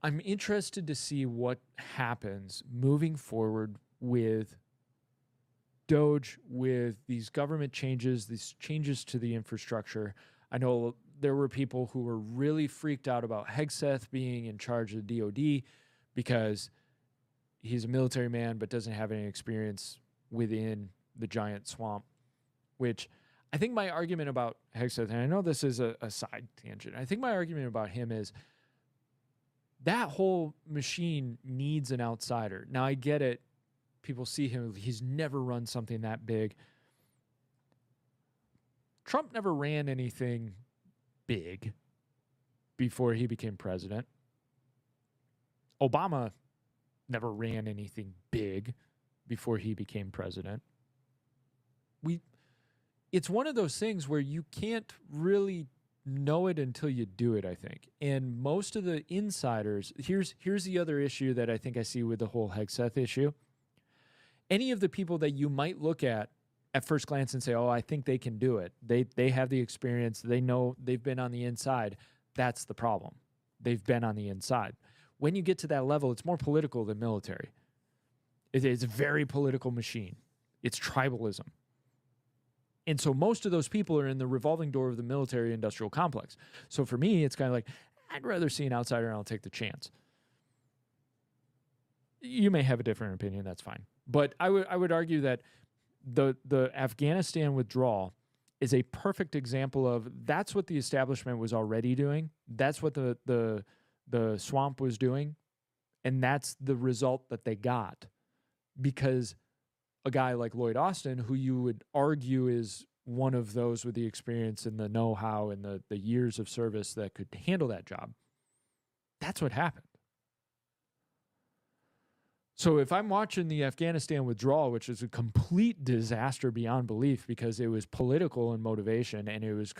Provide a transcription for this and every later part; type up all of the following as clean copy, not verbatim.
I'm interested to see what happens moving forward with Doge, with these government changes, these changes to the infrastructure. I know there were people who were really freaked out about Hegseth being in charge of the DoD because he's a military man but doesn't have any experience within the giant swamp, which I think my argument about Hegseth, and I know this is a side tangent, I think my argument about him is that whole machine needs an outsider. Now, I get it. People see him. He's never run something that big. Trump never ran anything big before he became president. Obama never ran anything big before he became president. It's one of those things where you can't really know it until you do it, I think. And most of the insiders, here's the other issue that I think I see with the whole Hegseth issue. Any of the people that you might look at first glance and say, oh, I think they can do it. They have the experience. They know they've been on the inside. That's the problem. They've been on the inside. When you get to that level, it's more political than military. It's a very political machine. It's tribalism. And so most of those people are in the revolving door of the military industrial complex. So for me, it's kind of like, I'd rather see an outsider and I'll take the chance. You may have a different opinion. That's fine. But I would argue that the Afghanistan withdrawal is a perfect example of that's what the establishment was already doing. That's what the swamp was doing. And that's the result that they got. Because a guy like Lloyd Austin, who you would argue is one of those with the experience and the know-how and the years of service that could handle that job, that's what happened. So if I'm watching the Afghanistan withdrawal, which is a complete disaster beyond belief because it was political in motivation and it was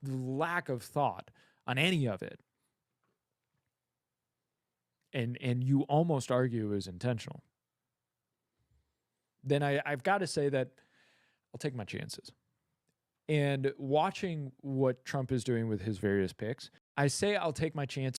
lack of thought on any of it, and you almost argue it was intentional, then I've got to say that I'll take my chances. And watching what Trump is doing with his various picks, I say I'll take my chances